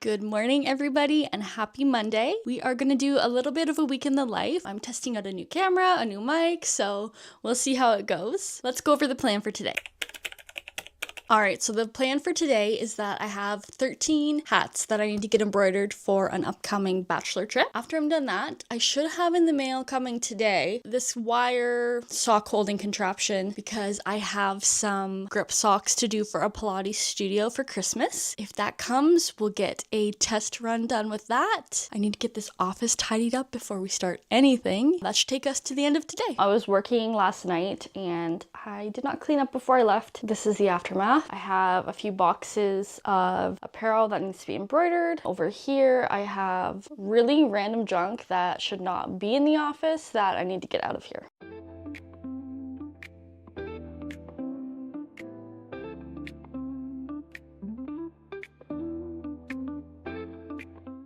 Good morning, everybody, and happy Monday. We are going to do a little bit of a week in the life. I'm testing out a new camera, a new mic, so we'll see how it goes. Let's go over the plan for today. Alright, so the plan for today is that I have 13 hats that I need to get embroidered for an upcoming bachelor trip. After I'm done that, I should have in the mail coming today this wire sock holding contraption because I have some grip socks to do for a Pilates studio for Christmas. If that comes, we'll get a test run done with that. I need to get this office tidied up before we start anything. That should take us to the end of today. I was working last night and I did not clean up before I left. This is the aftermath. I have a few boxes of apparel that needs to be embroidered. Over here, I have really random junk that should not be in the office that I need to get out of here.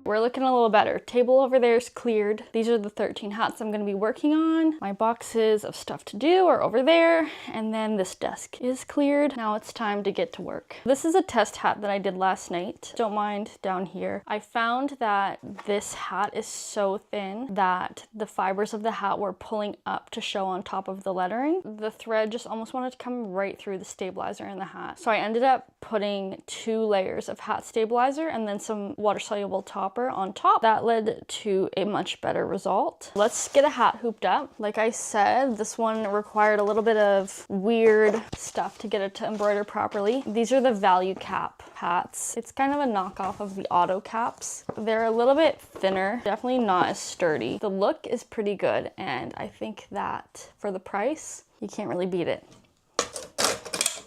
We're looking a little better. Table over there is cleared. These are the 13 hats I'm going to be working on. My boxes of stuff to do are over there. And then this desk is cleared. Now it's time to get to work. This is a test hat that I did last night. Don't mind down here. I found that this hat is so thin that the fibers of the hat were pulling up to show on top of the lettering. The thread just almost wanted to come right through the stabilizer in the hat. So I ended up putting 2 layers of hat stabilizer and then some water-soluble topper on top. That led to a much better result. Let's get a hat hooped up. Like I said, this one required a little bit of weird stuff to get it to embroider properly. These are the value cap hats. It's kind of a knockoff of the auto caps. They're a little bit thinner, definitely not as sturdy. The look is pretty good, and I think that for the price, you can't really beat it.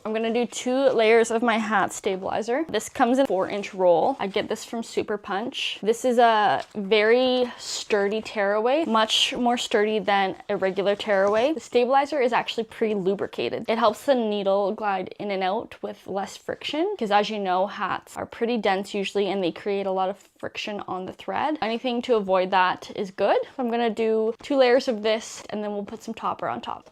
I'm gonna do 2 layers of my hat stabilizer. This comes in a 4-inch roll. I get this from Super Punch. This is a very sturdy tearaway, much more sturdy than a regular tearaway. The stabilizer is actually pre-lubricated. It helps the needle glide in and out with less friction because, as you know, hats are pretty dense usually and they create a lot of friction on the thread. Anything to avoid that is good. I'm gonna do 2 layers of this and then we'll put some topper on top.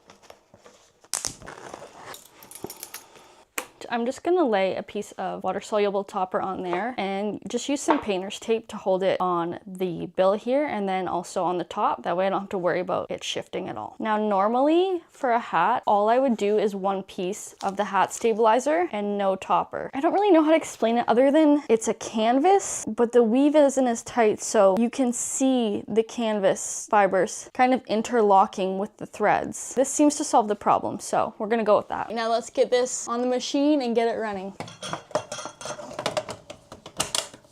I'm just gonna lay a piece of water-soluble topper on there and just use some painter's tape to hold it on the bill here and then also on the top. That way I don't have to worry about it shifting at all. Now normally for a hat, all I would do is 1 piece of the hat stabilizer and no topper. I don't really know how to explain it other than it's a canvas, but the weave isn't as tight, so you can see the canvas fibers kind of interlocking with the threads. This seems to solve the problem, so we're gonna go with that. Now let's get this on the machine and get it running.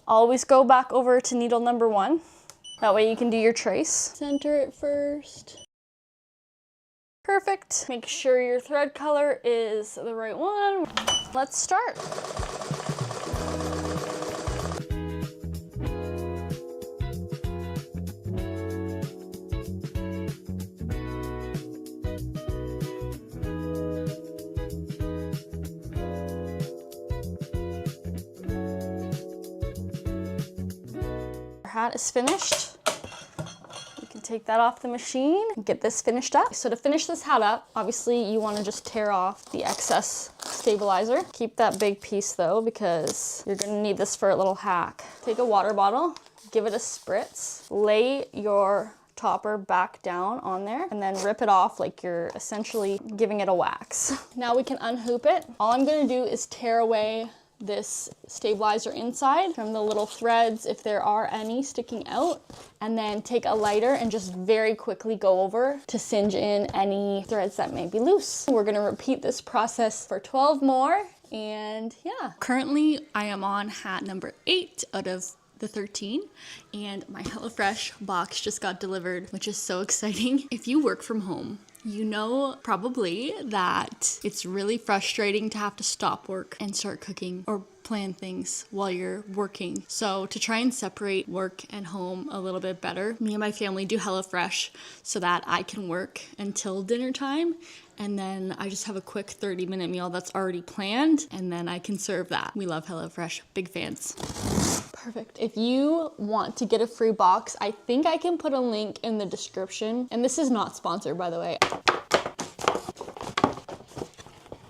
Always go back over to needle number 1. That way you can do your trace. Center it first. Perfect. Make sure your thread color is the right one. Let's start. Hat is finished. You can take that off the machine and get this finished up. So to finish this hat up, obviously you want to just tear off the excess stabilizer. Keep that big piece though, because you're going to need this for a little hack. Take a water bottle, give it a spritz, lay your topper back down on there and then rip it off like you're essentially giving it a wax. Now we can unhoop it. All I'm going to do is tear away this stabilizer inside from the little threads if there are any sticking out, and then take a lighter and just very quickly go over to singe in any threads that may be loose. We're going to repeat this process for 12 more, and yeah. Currently I am on hat number 8 out of the 13, and my HelloFresh box just got delivered, which is so exciting. If you work from home, you know probably that it's really frustrating to have to stop work and start cooking or plan things while you're working. So to try and separate work and home a little bit better, me and my family do HelloFresh so that I can work until dinner time, and then I just have a quick 30-minute meal that's already planned, and then I can serve that. We love HelloFresh, big fans. Perfect. If you want to get a free box, I think I can put a link in the description. And this is not sponsored, by the way.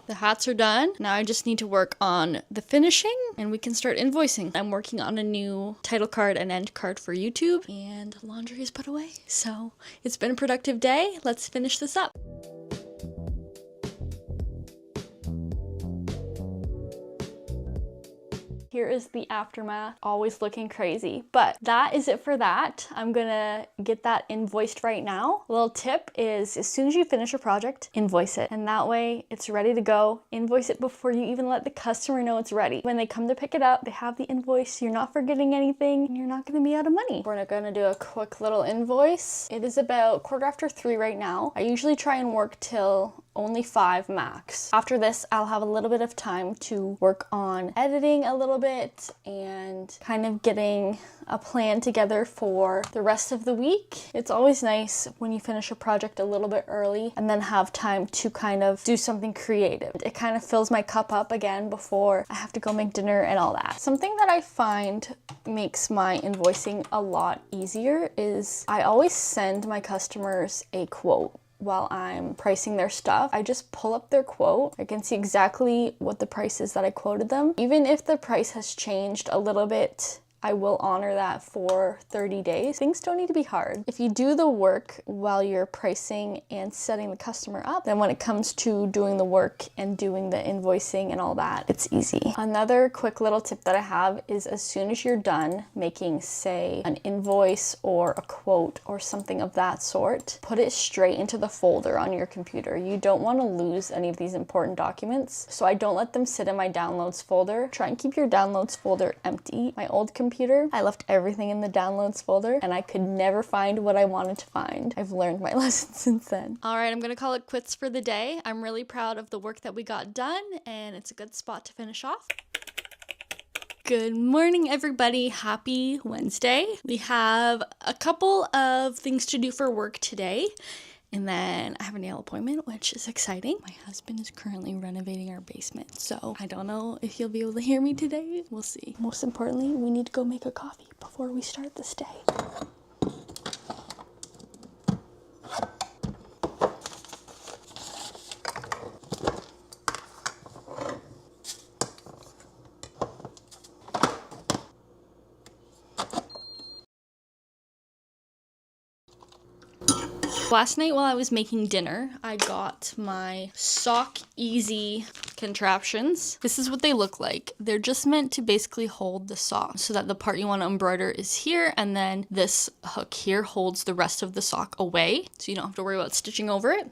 The hats are done. Now I just need to work on the finishing and we can start invoicing. I'm working on a new title card and end card for YouTube, and laundry is put away. So it's been a productive day. Let's finish this up. Here is the aftermath, always looking crazy. But that is it for that. I'm gonna get that invoiced right now. A little tip is as soon as you finish a project, invoice it. And that way it's ready to go. Invoice it before you even let the customer know it's ready. When they come to pick it up, they have the invoice, you're not forgetting anything, and you're not gonna be out of money. We're gonna do a quick little invoice. It is about 3:15 right now. I usually try and work till only 5 max. After this, I'll have a little bit of time to work on editing a little bit and kind of getting a plan together for the rest of the week. It's always nice when you finish a project a little bit early and then have time to kind of do something creative. It kind of fills my cup up again before I have to go make dinner and all that. Something that I find makes my invoicing a lot easier is I always send my customers a quote. While I'm pricing their stuff, I just pull up their quote. I can see exactly what the price is that I quoted them. Even if the price has changed a little bit, I will honor that for 30 days. Things don't need to be hard. If you do the work while you're pricing and setting the customer up, then when it comes to doing the work and doing the invoicing and all that, it's easy. Another quick little tip that I have is as soon as you're done making, say, an invoice or a quote or something of that sort, put it straight into the folder on your computer. You don't want to lose any of these important documents, so I don't let them sit in my downloads folder. Try and keep your downloads folder empty. My old computer, I left everything in the downloads folder and I could never find what I wanted to find. I've learned my lesson since then. All right, I'm gonna call it quits for the day. I'm really proud of the work that we got done and it's a good spot to finish off. Good morning, everybody. Happy Wednesday. We have a couple of things to do for work today. And then I have a nail appointment, which is exciting. My husband is currently renovating our basement, so I don't know if you'll be able to hear me today. We'll see. Most importantly, we need to go make a coffee before we start this day. Last night while I was making dinner, I got my Sock Easy contraptions. This is what they look like. They're just meant to basically hold the sock so that the part you want to embroider is here, and then this hook here holds the rest of the sock away, so you don't have to worry about stitching over it.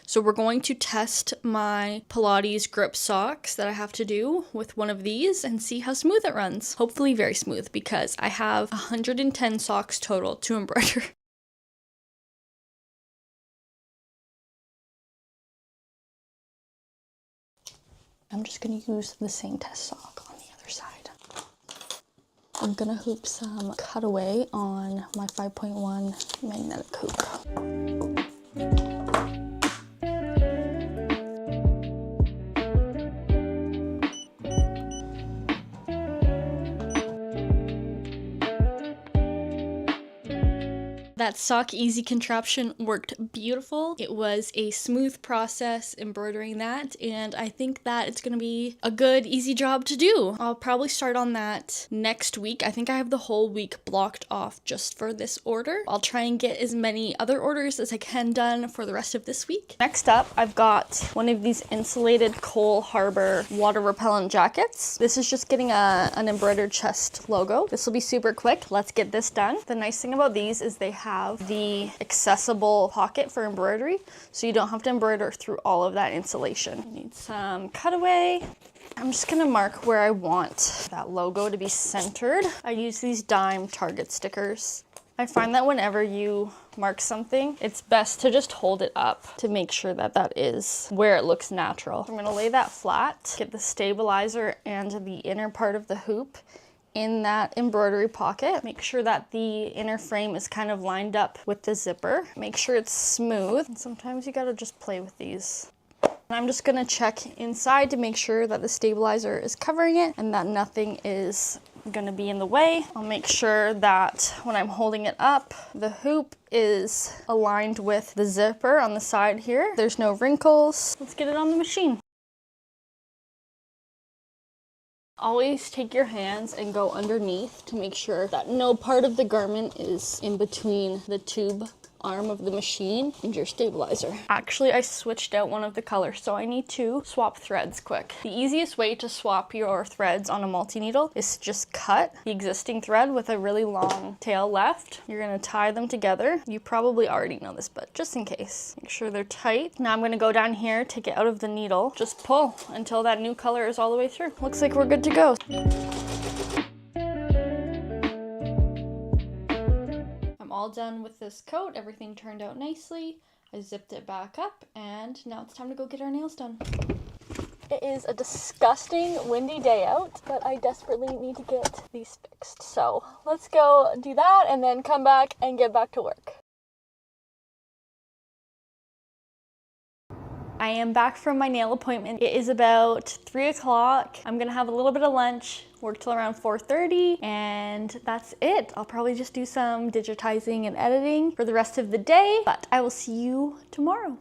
So we're going to test my Pilates grip socks that I have to do with one of these and see how smooth it runs. Hopefully very smooth, because I have 110 socks total to embroider. I'm just going to use the same test sock on the other side. I'm going to hoop some cutaway on my 5.1 magnetic hoop. That Sock Easy contraption worked beautiful. It was a smooth process embroidering that, and I think that it's gonna be a good, easy job to do. I'll probably start on that next week. I think I have the whole week blocked off just for this order. I'll try and get as many other orders as I can done for the rest of this week. Next up, I've got one of these insulated Cole Harbor water repellent jackets. This is just getting an embroidered chest logo. This will be super quick. Let's get this done. The nice thing about these is they have the accessible pocket for embroidery, so you don't have to embroider through all of that insulation. Need some cutaway. I'm just gonna mark where I want that logo to be centered. I use these dime Target stickers. I find that whenever you mark something, it's best to just hold it up to make sure that that is where it looks natural. I'm gonna lay that flat, get the stabilizer and the inner part of the hoop in that embroidery pocket. Make sure that the inner frame is kind of lined up with the zipper. Make sure it's smooth. And sometimes you gotta just play with these. And I'm just gonna check inside to make sure that the stabilizer is covering it and that nothing is gonna be in the way. I'll make sure that when I'm holding it up, the hoop is aligned with the zipper on the side here. There's no wrinkles. Let's get it on the machine. Always take your hands and go underneath to make sure that no part of the garment is in between the tube arm of the machine and your stabilizer. Actually, I switched out one of the colors, so I need to swap threads quick. The easiest way to swap your threads on a multi-needle is to just cut the existing thread with a really long tail left. You're gonna tie them together. You probably already know this, but just in case, make sure they're tight. Now I'm gonna go down here, take it out of the needle, just pull until that new color is all the way through. Looks like we're good to go. All done with this coat. Everything turned out nicely. I zipped it back up, and now it's time to go get our nails done. It is a disgusting windy day out, but I desperately need to get these fixed. So let's go do that and then come back and get back to work. I am back from my nail appointment. It is about 3 o'clock. I'm gonna have a little bit of lunch, work till around 4:30, and that's it. I'll probably just do some digitizing and editing for the rest of the day, but I will see you tomorrow.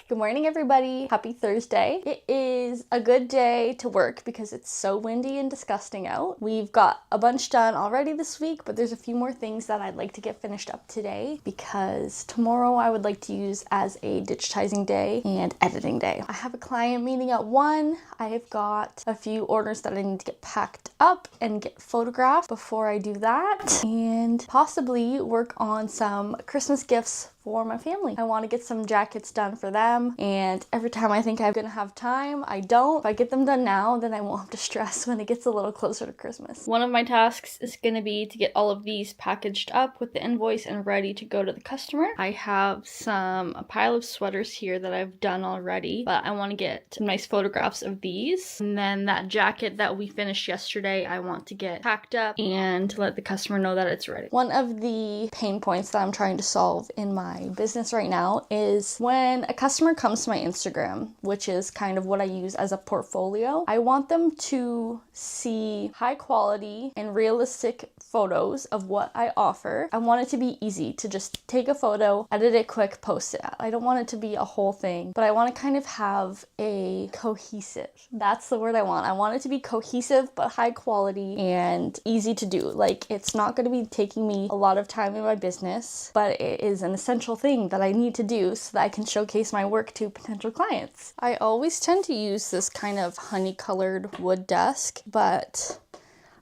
Good morning, everybody. Happy Thursday. It is a good day to work because it's so windy and disgusting out. We've got a bunch done already this week, but there's a few more things that I'd like to get finished up today because tomorrow I would like to use as a digitizing day and editing day. I have a client meeting at 1. I've got a few orders that I need to get packed up and get photographed before I do that, and possibly work on some Christmas gifts for my family. I want to get some jackets done for them, and every time I think I'm gonna have time, I don't. If I get them done now, then I won't have to stress when it gets a little closer to Christmas. One of my tasks is gonna be to get all of these packaged up with the invoice and ready to go to the customer. I have a pile of sweaters here that I've done already, but I want to get some nice photographs of these. And then that jacket that we finished yesterday, I want to get packed up and to let the customer know that it's ready. One of the pain points that I'm trying to solve in my business right now is when a customer comes to my Instagram, which is kind of what I use as a portfolio, I want them to see high quality and realistic photos of what I offer. I want it to be easy to just take a photo, edit it quick, post it. I don't want it to be a whole thing, but I want to kind of have a cohesive. That's the word I want. I want it to be cohesive, but high quality and easy to do. Like, it's not going to be taking me a lot of time in my business, but it is an essential thing that I need to do so that I can showcase my work to potential clients. I always tend to use this kind of honey-colored wood desk, but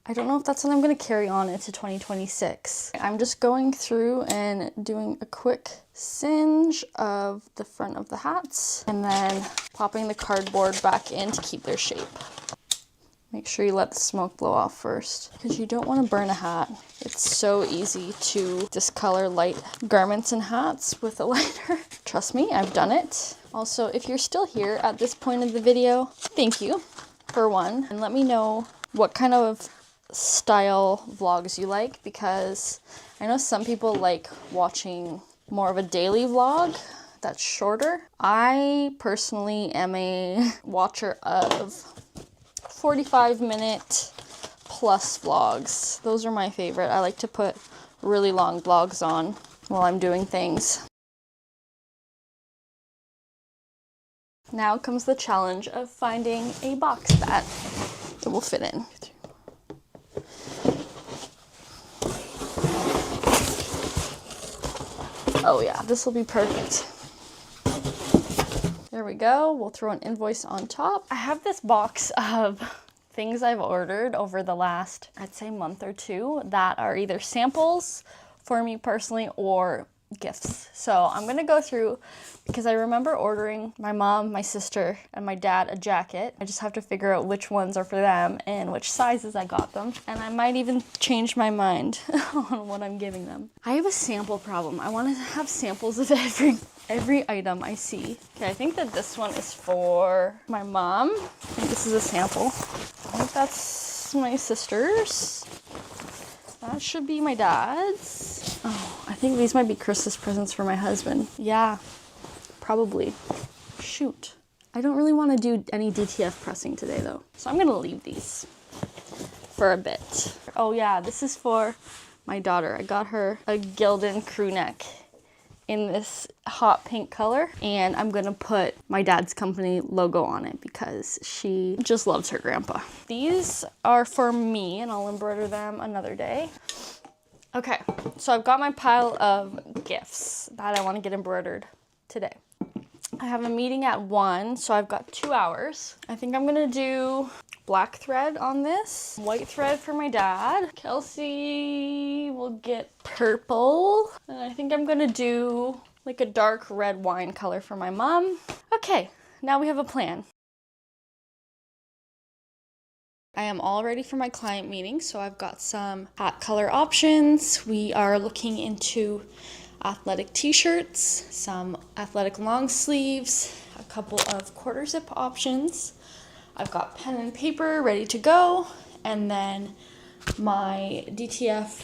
I don't know if that's what I'm going to carry on into 2026. I'm just going through and doing a quick singe of the front of the hats and then popping the cardboard back in to keep their shape. Make sure you let the smoke blow off first because you don't want to burn a hat. It's so easy to discolor light garments and hats with a lighter. Trust me, I've done it. Also, if you're still here at this point of the video, thank you for one, and let me know what kind of style vlogs you like, because I know some people like watching more of a daily vlog that's shorter. I personally am a watcher of 45-minute plus vlogs. Those are my favorite. I like to put really long vlogs on while I'm doing things. Now comes the challenge of finding a box that it will fit in. Oh yeah, this will be perfect. There we go. We'll throw an invoice on top. I have this box of things I've ordered over the last, I'd say, month or two that are either samples for me personally or gifts. So I'm gonna go through because I remember ordering my mom, my sister, and my dad a jacket. I just have to figure out which ones are for them and which sizes I got them. And I might even change my mind on what I'm giving them. I have a sample problem. I want to have samples of every item I see. Okay, I think that this one is for my mom. I think this is a sample. I think that's my sister's. That should be my dad's. Oh, I think these might be Christmas presents for my husband. Yeah, probably. Shoot. I don't really want to do any DTF pressing today though. So I'm going to leave these for a bit. Oh yeah, this is for my daughter. I got her a Gildan crew neck in this hot pink color, and I'm gonna put my dad's company logo on it because she just loves her grandpa. These are for me, and I'll embroider them another day. Okay, so I've got my pile of gifts that I want to get embroidered today. I have a meeting at 1, so I've got 2 hours. I think I'm gonna do black thread on this, white thread for my dad. Kelsey will get purple, and I think I'm gonna do like a dark red wine color for my mom. Okay, now we have a plan. I am all ready for my client meeting, so I've got some hat color options. We are looking into athletic t-shirts, some athletic long sleeves, a couple of quarter zip options. I've got pen and paper ready to go, and then my DTF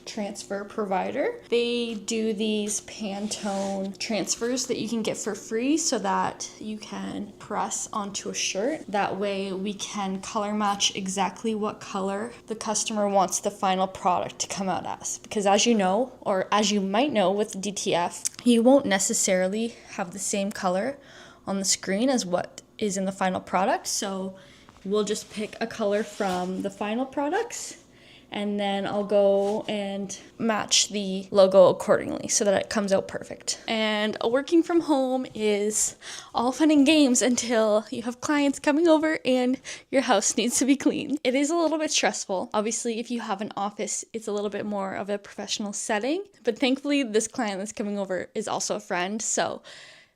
transfer provider. They do these Pantone transfers that you can get for free so that you can press onto a shirt. That way we can color match exactly what color the customer wants the final product to come out as. Because as you know, or as you might know with DTF, you won't necessarily have the same color on the screen as what is in the final product. So we'll just pick a color from the final products, and then I'll go and match the logo accordingly so that it comes out perfect. And working from home is all fun and games until you have clients coming over and your house needs to be cleaned. It is a little bit stressful. Obviously, if you have an office, it's a little bit more of a professional setting, but thankfully this client that's coming over is also a friend, so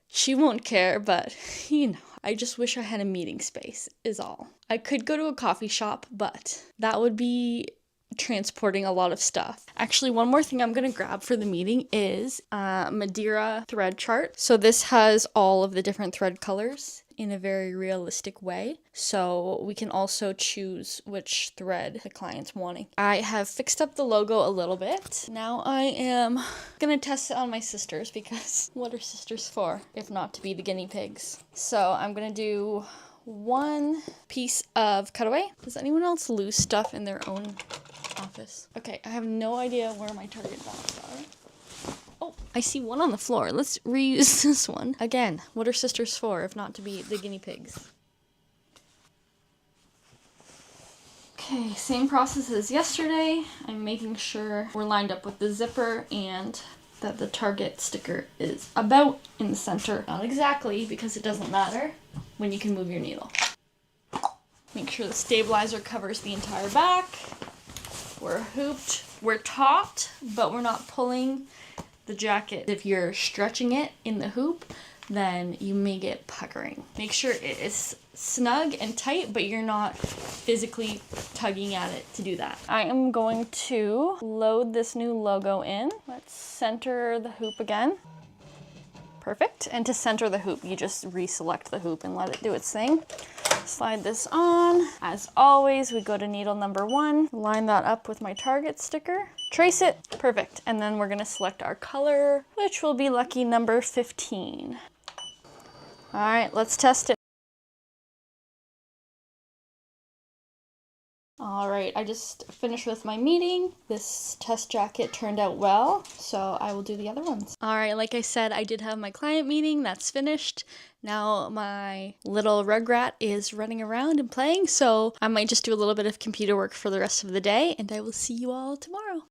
she won't care, but you know, I just wish I had a meeting space is all. I could go to a coffee shop, but that would be transporting a lot of stuff. Actually, one more thing I'm gonna grab for the meeting is Madeira thread chart. So this has all of the different thread colors in a very realistic way. So we can also choose which thread the client's wanting. I have fixed up the logo a little bit. Now I am gonna test it on my sisters because what are sisters for if not to be the guinea pigs? So I'm gonna do one piece of cutaway. Does anyone else lose stuff in their own office? Okay, I have no idea where my target box are. Oh, I see one on the floor. Let's reuse this one. Again, what are sisters for if not to be the guinea pigs? Okay, same process as yesterday. I'm making sure we're lined up with the zipper and that the target sticker is about in the center. Not exactly, because it doesn't matter when you can move your needle. Make sure the stabilizer covers the entire back. We're hooped. We're taut, but we're not pulling the jacket. If you're stretching it in the hoop, then you may get puckering. Make sure it is snug and tight, but you're not physically tugging at it to do that. I am going to load this new logo in. Let's center the hoop again. Perfect. And to center the hoop, you just reselect the hoop and let it do its thing. Slide this on. As always, we go to needle number 1, line that up with my target sticker, trace it, perfect. And then we're gonna select our color, which will be lucky number 15. All right, let's test it. All right, I just finished with my meeting. This test jacket turned out well, so I will do the other ones. All right, like I said, I did have my client meeting. That's finished. Now my little rugrat is running around and playing, so I might just do a little bit of computer work for the rest of the day, and I will see you all tomorrow.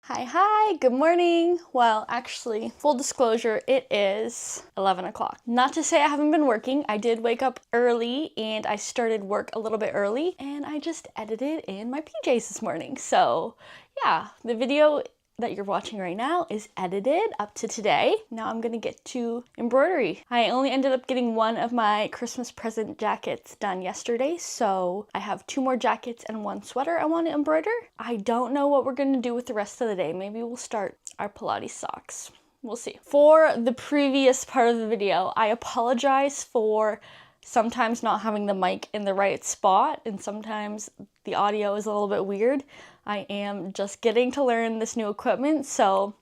Hi, good morning. Well, actually, full disclosure, it is 11 o'clock. Not to say I haven't been working. I did wake up early and I started work a little bit early, and I just edited in my PJs this morning. So yeah, the video that you're watching right now is edited up to today. Now I'm gonna get to embroidery. I only ended up getting one of my Christmas present jackets done yesterday, so I have 2 more jackets and 1 sweater I want to embroider. I don't know what we're gonna do with the rest of the day. Maybe we'll start our Pilates socks. We'll see. For the previous part of the video, I apologize for sometimes not having the mic in the right spot, and sometimes the audio is a little bit weird. I am just getting to learn this new equipment, so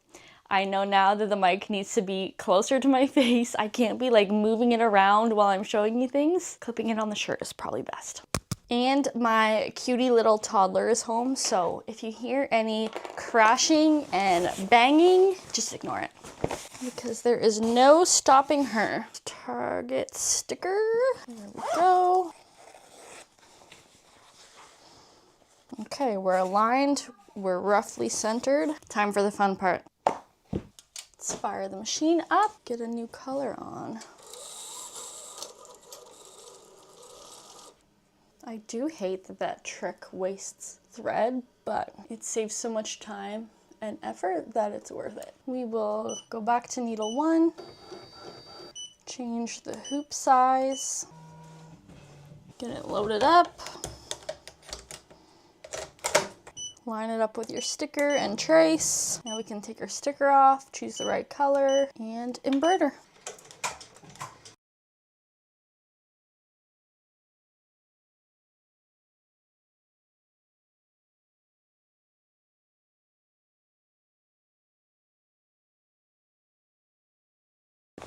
I know now that the mic needs to be closer to my face. I can't be like moving it around while I'm showing you things. Clipping it on the shirt is probably best. And my cutie little toddler is home, so if you hear any crashing and banging, just ignore it, because there is no stopping her. Target sticker, there we go. Okay, we're aligned, we're roughly centered. Time for the fun part. Let's fire the machine up, get a new color on. I do hate that that trick wastes thread, but it saves so much time and effort that it's worth it. We will go back to needle 1, change the hoop size, get it loaded up, line it up with your sticker and trace. Now we can take our sticker off, choose the right color, and embroider.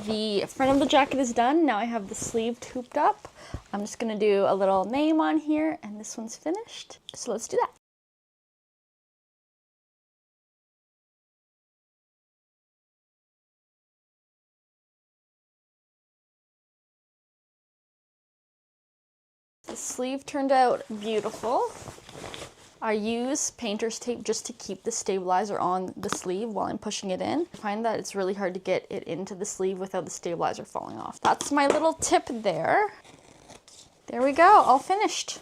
The front of the jacket is done. Now I have the sleeve hooped up. I'm just gonna do a little name on here, and this one's finished. So let's do that. The sleeve turned out beautiful. I use painter's tape just to keep the stabilizer on the sleeve while I'm pushing it in. I find that it's really hard to get it into the sleeve without the stabilizer falling off. That's my little tip there. There we go, all finished.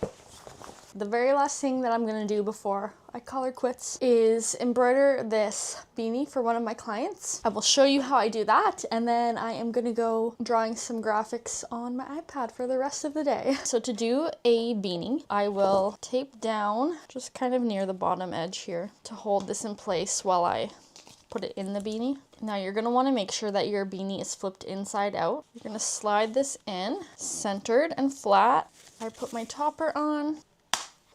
The very last thing that I'm gonna do before I call her quits is embroider this beanie for one of my clients. I will show you how I do that, and then I am gonna go drawing some graphics on my iPad for the rest of the day. So to do a beanie, I will tape down just kind of near the bottom edge here to hold this in place while I put it in the beanie. Now you're gonna wanna make sure that your beanie is flipped inside out. You're gonna slide this in, centered and flat. I put my topper on.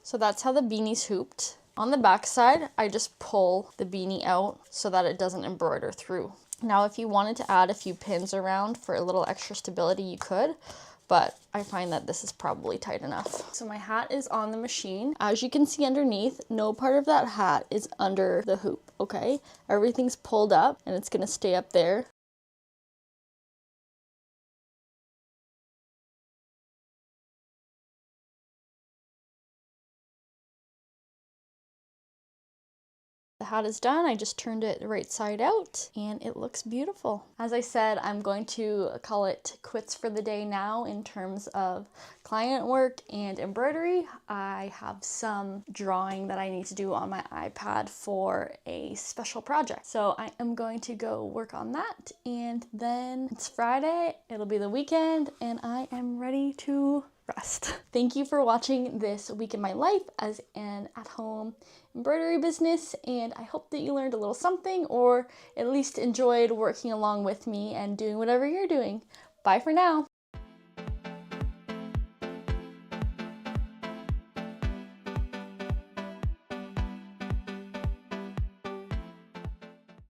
So that's how the beanie's hooped. On the back side, I just pull the beanie out so that it doesn't embroider through. Now, if you wanted to add a few pins around for a little extra stability, you could, but I find that this is probably tight enough. So my hat is on the machine. As you can see underneath, no part of that hat is under the hoop, okay? Everything's pulled up and it's gonna stay up there. The hat is done. I just turned it right side out and it looks beautiful. As I said, I'm going to call it quits for the day now in terms of client work and embroidery. I have some drawing that I need to do on my iPad for a special project. So I am going to go work on that, and then it's Friday, it'll be the weekend, and I am ready to rest. Thank you for watching this week in my life as an at-home embroidery business, and I hope that you learned a little something, or at least enjoyed working along with me and doing whatever you're doing. Bye for now.